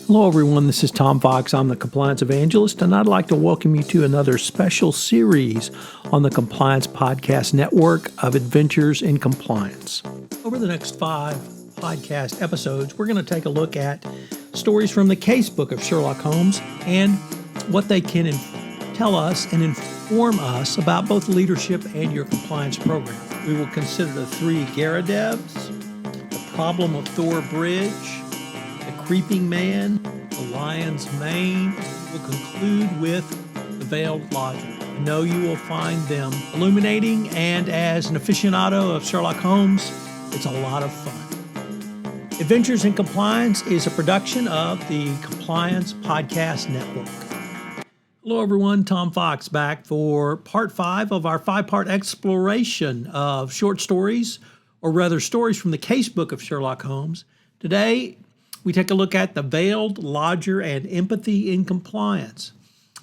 Hello, everyone. This is Tom Fox. I'm the Compliance Evangelist, and I'd like to welcome you to another special series on the Compliance Podcast Network of Adventures in Compliance. Over the next 5 podcast episodes, we're going to take a look at stories from the Casebook of Sherlock Holmes and what they can tell us and inform us about both leadership and your compliance program. We will consider the 3 Garadevs, the problem of Thor Bridge, the Creeping Man, the Lion's Mane. We'll conclude with the Veiled Lodger. I know you will find them illuminating, and as an aficionado of Sherlock Holmes, it's a lot of fun. Adventures in Compliance is a production of the Compliance Podcast Network. Hello, everyone. Tom Fox back for part 5 of our 5-part exploration of short stories, or rather stories from the Casebook of Sherlock Holmes. Today, we take a look at the Veiled Lodger and empathy in compliance.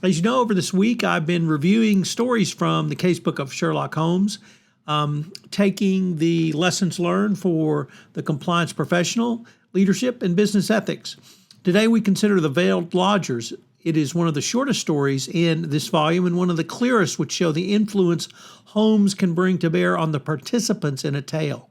As you know, over this week, I've been reviewing stories from the Casebook of Sherlock Holmes, taking the lessons learned for the compliance professional, leadership, and business ethics. Today, we consider the Veiled Lodgers. It is one of the shortest stories in this volume and one of the clearest, which show the influence Holmes can bring to bear on the participants in a tale.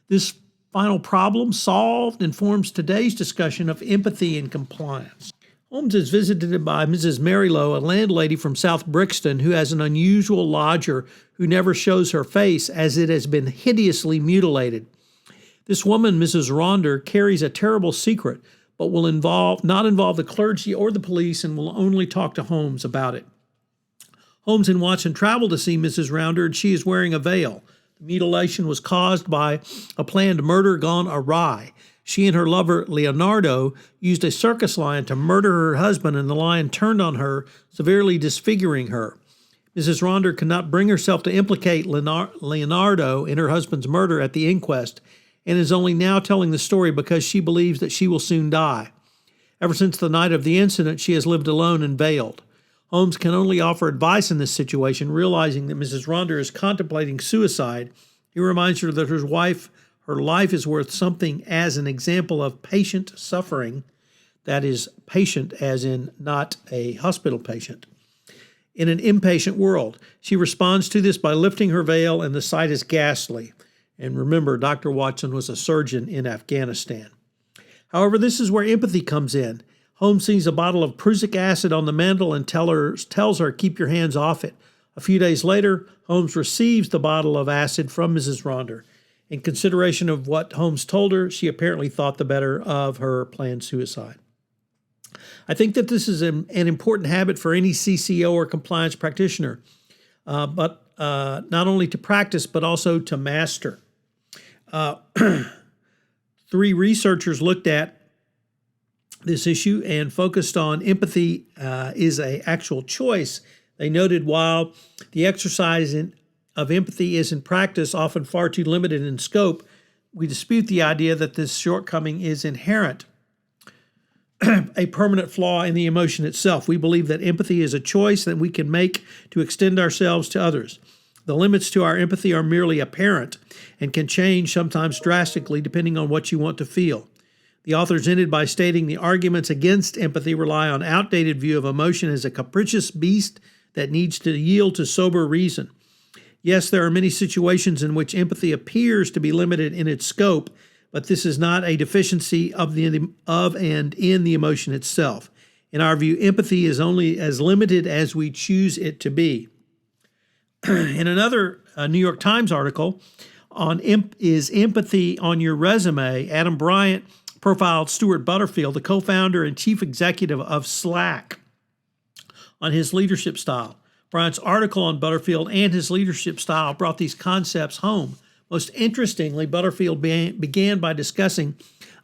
This final problem solved informs today's discussion of empathy in compliance. Holmes is visited by Mrs. Marylow, a landlady from South Brixton, who has an unusual lodger who never shows her face as it has been hideously mutilated. This woman, Mrs. Ronder, carries a terrible secret, but will not involve the clergy or the police and will only talk to Holmes about it. Holmes and Watson travel to see Mrs. Ronder, and she is wearing a veil. The mutilation was caused by a planned murder gone awry. She and her lover, Leonardo, used a circus lion to murder her husband, and the lion turned on her, severely disfiguring her. Mrs. Ronder could not bring herself to implicate Leonardo in her husband's murder at the inquest, and is only now telling the story because she believes that she will soon die. Ever since the night of the incident, she has lived alone and veiled. Holmes can only offer advice in this situation, realizing that Mrs. Ronder is contemplating suicide. He reminds her that her life is worth something as an example of patient suffering. That is, patient as in not a hospital patient. In an impatient world, she responds to this by lifting her veil, and the sight is ghastly. And remember, Dr. Watson was a surgeon in Afghanistan. However, this is where empathy comes in. Holmes sees a bottle of prussic acid on the mantel and tells her, "Keep your hands off it." A few days later, Holmes receives the bottle of acid from Mrs. Ronder. In consideration of what Holmes told her, she apparently thought the better of her planned suicide. I think that this is an important habit for any CCO or compliance practitioner, but not only to practice, but also to master. 3 researchers looked at this issue and focused on empathy is an actual choice. They noted while the exercise of empathy is in practice often far too limited in scope, we dispute the idea that this shortcoming is inherent, a permanent flaw in the emotion itself. We believe that empathy is a choice that we can make to extend ourselves to others. The limits to our empathy are merely apparent and can change sometimes drastically depending on what you want to feel. The authors ended by stating the arguments against empathy rely on outdated view of emotion as a capricious beast that needs to yield to sober reason. Yes, there are many situations in which empathy appears to be limited in its scope, but this is not a deficiency of and in the emotion itself. In our view, empathy is only as limited as we choose it to be. In another New York Times article on Is Empathy on Your Resume, Adam Bryant profiled Stuart Butterfield, the co-founder and chief executive of Slack, on his leadership style. Bryant's article on Butterfield and his leadership style brought these concepts home. Most interestingly, Butterfield began by discussing,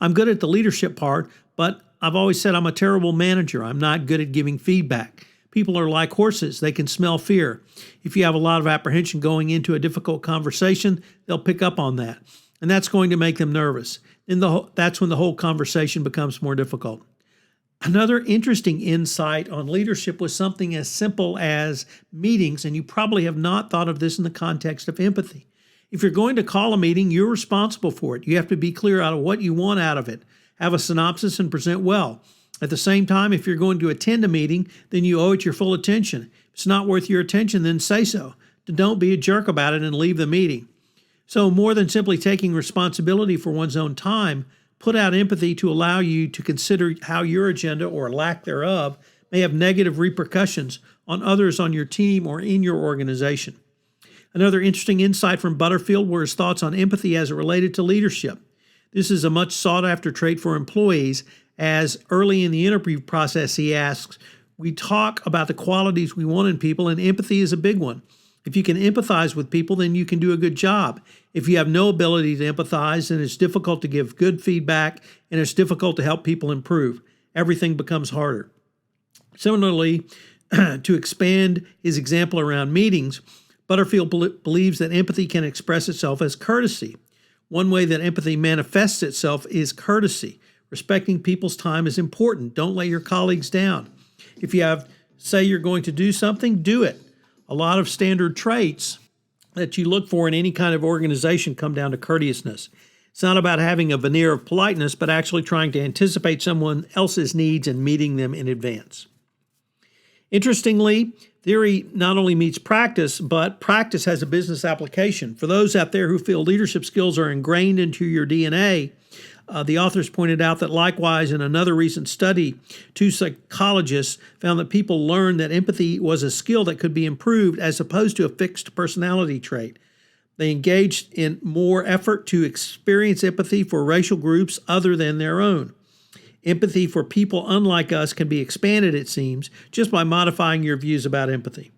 "I'm good at the leadership part, but I've always said I'm a terrible manager. I'm not good at giving feedback. People are like horses. They can smell fear. If you have a lot of apprehension going into a difficult conversation, they'll pick up on that. And that's going to make them nervous. And that's when the whole conversation becomes more difficult." Another interesting insight on leadership was something as simple as meetings, and you probably have not thought of this in the context of empathy. If you're going to call a meeting, you're responsible for it. You have to be clear out of what you want out of it. Have a synopsis and present well. At the same time, if you're going to attend a meeting, then you owe it your full attention. If it's not worth your attention, then say so. Don't be a jerk about it and leave the meeting. So more than simply taking responsibility for one's own time, put out empathy to allow you to consider how your agenda or lack thereof may have negative repercussions on others on your team or in your organization. Another interesting insight from Butterfield were his thoughts on empathy as it related to leadership. This is a much sought-after trait for employees, as early in the interview process he asks, we talk about the qualities we want in people, and empathy is a big one. If you can empathize with people, then you can do a good job. If you have no ability to empathize, then it's difficult to give good feedback, and it's difficult to help people improve. Everything becomes harder. Similarly, to expand his example around meetings, Butterfield believes that empathy can express itself as courtesy. One way that empathy manifests itself is courtesy. Respecting people's time is important. Don't let your colleagues down. If you say you're going to do something, do it. A lot of standard traits that you look for in any kind of organization come down to courteousness. It's not about having a veneer of politeness, but actually trying to anticipate someone else's needs and meeting them in advance. Interestingly, theory not only meets practice, but practice has a business application. For those out there who feel leadership skills are ingrained into your DNA, the authors pointed out that likewise in another recent study, 2 psychologists found that people learned that empathy was a skill that could be improved as opposed to a fixed personality trait. They engaged in more effort to experience empathy for racial groups other than their own. Empathy for people unlike us can be expanded, it seems, just by modifying your views about empathy.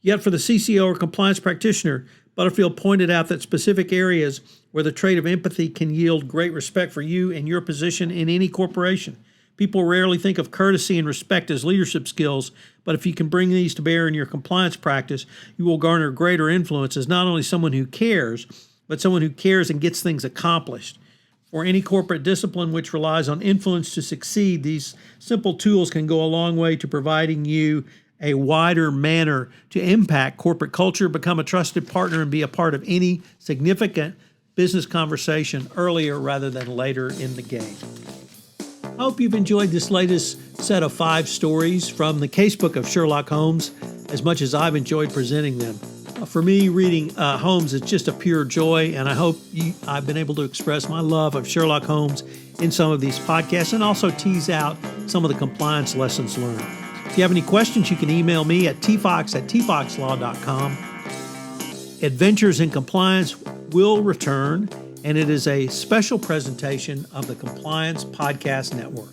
Yet for the CCO or compliance practitioner, Butterfield pointed out that specific areas where the trait of empathy can yield great respect for you and your position in any corporation. People rarely think of courtesy and respect as leadership skills, but if you can bring these to bear in your compliance practice, you will garner greater influence as not only someone who cares, but someone who cares and gets things accomplished. For any corporate discipline which relies on influence to succeed, these simple tools can go a long way to providing you a wider manner to impact corporate culture, become a trusted partner, and be a part of any significant business conversation earlier rather than later in the game. I hope you've enjoyed this latest set of 5 stories from the Casebook of Sherlock Holmes as much as I've enjoyed presenting them. For me, reading Holmes is just a pure joy, and I hope I've been able to express my love of Sherlock Holmes in some of these podcasts and also tease out some of the compliance lessons learned. If you have any questions, you can email me at tfox@tfoxlaw.com. Adventures in Compliance will return, and it is a special presentation of the Compliance Podcast Network.